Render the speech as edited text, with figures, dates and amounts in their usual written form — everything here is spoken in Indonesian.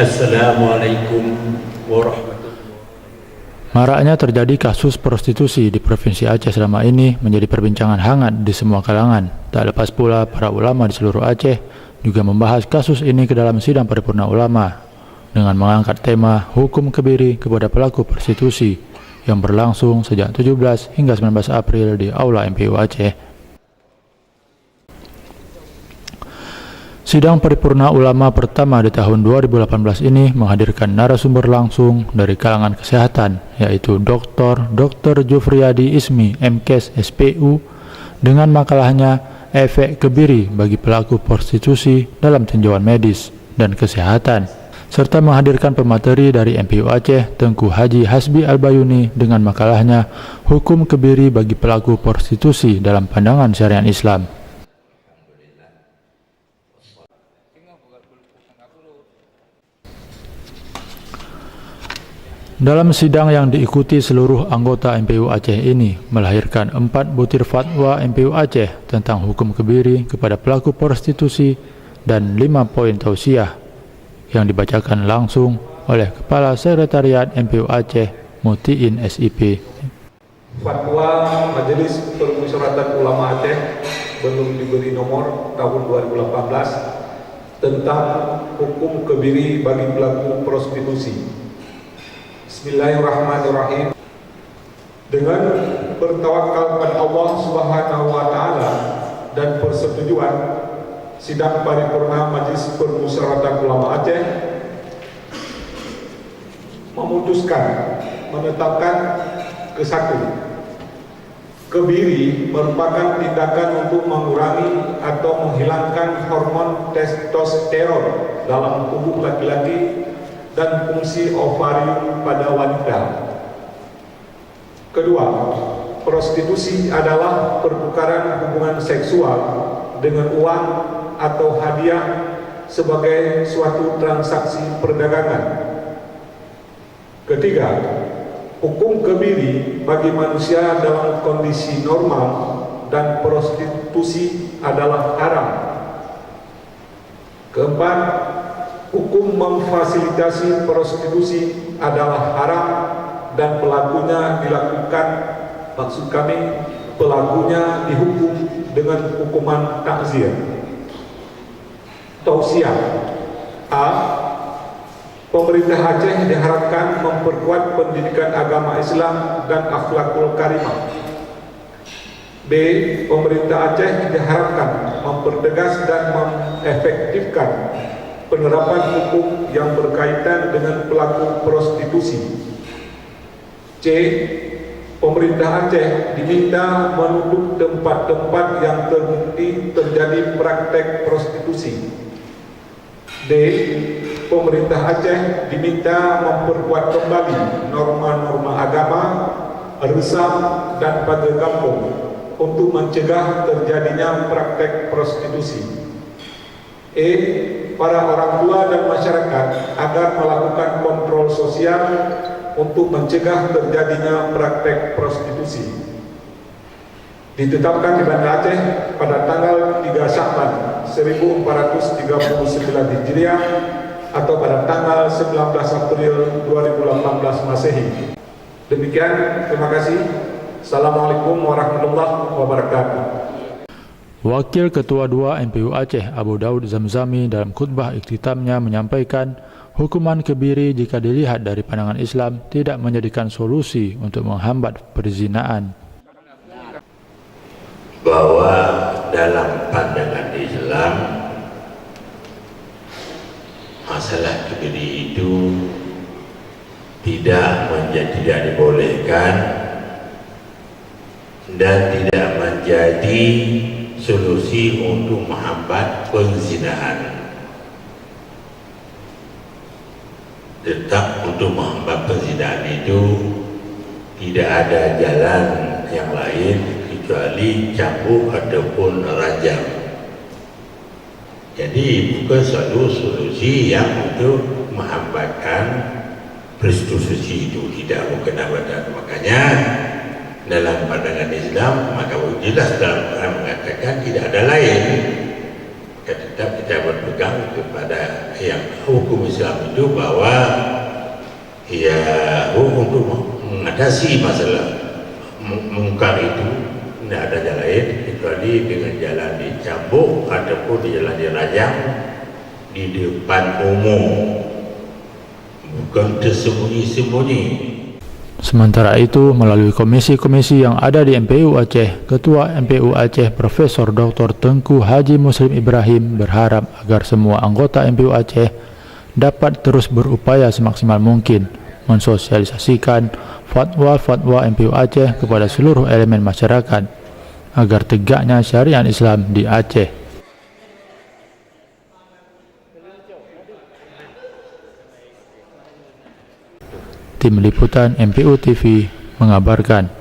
Assalamualaikum warahmatullahi wabarakatuh. Maraknya terjadi kasus prostitusi di Provinsi Aceh selama ini menjadi perbincangan hangat di semua kalangan. Tak lepas pula para ulama di seluruh Aceh juga membahas kasus ini ke dalam sidang paripurna ulama dengan mengangkat tema hukum kebiri kepada pelaku prostitusi yang berlangsung sejak 17 hingga 19 April di Aula MPU Aceh. Sidang paripurna ulama pertama di tahun 2018 ini menghadirkan narasumber langsung dari kalangan kesehatan, yaitu Dr. Jufriyadi Ismi, MKes, SPU, dengan makalahnya Efek Kebiri bagi pelaku prostitusi dalam tinjauan medis dan kesehatan, serta menghadirkan pemateri dari MPU Aceh, Tengku Haji Hasbi Al-Bayuni, dengan makalahnya Hukum Kebiri bagi pelaku prostitusi dalam pandangan syariat Islam. Dalam sidang yang diikuti seluruh anggota MPU Aceh ini melahirkan 4 butir fatwa MPU Aceh tentang hukum kebiri kepada pelaku prostitusi dan 5 poin tausiah yang dibacakan langsung oleh Kepala Sekretariat MPU Aceh Mutiin SIP. Fatwa Majelis Permusyawaratan Ulama Aceh belum diberi nomor tahun 2018 tentang hukum kebiri bagi pelaku prostitusi. Bismillahirrahmanirrahim. Dengan bertawakal pada Allah Subhanahu wa taala dan persetujuan sidang paripurna Majelis Permusyawaratan Ulama Aceh memutuskan menetapkan ke-1, kebiri merupakan tindakan untuk mengurangi atau menghilangkan hormon testosteron dalam tubuh laki-laki dan fungsi ovarium pada wanita. Kedua, prostitusi adalah pertukaran hubungan seksual dengan uang atau hadiah sebagai suatu transaksi perdagangan. Ketiga, hukum kebiri bagi manusia dalam kondisi normal dan prostitusi adalah haram. Keempat, hukum memfasilitasi prostitusi adalah haram dan pelakunya dilakukan, maksud kami pelakunya dihukum dengan hukuman takzir. Tausiah. A. Pemerintah Aceh diharapkan memperkuat pendidikan agama Islam dan akhlakul karimah. B. Pemerintah Aceh diharapkan mempertegas dan mengefektifkan penerapan hukum yang berkaitan dengan pelaku prostitusi. C. Pemerintah Aceh diminta menutup tempat-tempat yang terbukti terjadi praktek prostitusi. D. Pemerintah Aceh diminta memperkuat kembali norma-norma agama, resam dan pada kampung untuk mencegah terjadinya praktek prostitusi. E. Para orang tua dan masyarakat agar melakukan kontrol sosial untuk mencegah terjadinya praktek prostitusi. Ditetapkan di Banda Aceh pada tanggal 3 Sya'ban 1439 Hijriah atau pada tanggal 19 April 2018 Masehi. Demikian, terima kasih. Assalamualaikum warahmatullahi wabarakatuh. Wakil Ketua 2 MPU Aceh Abu Daud Zamzami dalam khutbah ikhtitamnya menyampaikan hukuman kebiri jika dilihat dari pandangan Islam tidak menjadikan solusi untuk menghambat perzinaan. Bahwa dalam pandangan Islam masalah kebiri itu tidak dibolehkan dan tidak menjadi solusi untuk menghambat perzinaan. Tetap untuk menghambat perzinaan itu tidak ada jalan yang lain kecuali cambuk ataupun rajam. Jadi bukan suatu solusi yang untuk menghambatkan prostitusi itu, tidak, bukan abadan. Makanya dalam pandangan Islam, maka jelas dalam Quran mengatakan tidak ada lain, tetap kita berpegang kepada yang hukum Islam itu bahwa ya untuk mengatasi masalah mungkar itu tidak ada jalan lain kecuali dengan jalan dicambuk ataupun di jalan dirajam di depan umum, bukan tersembunyi-sembunyi. Sementara itu, melalui komisi-komisi yang ada di MPU Aceh, Ketua MPU Aceh Profesor Dr. Tengku Haji Muslim Ibrahim berharap agar semua anggota MPU Aceh dapat terus berupaya semaksimal mungkin mensosialisasikan fatwa-fatwa MPU Aceh kepada seluruh elemen masyarakat agar tegaknya syariat Islam di Aceh. Tim Liputan MPU TV mengabarkan.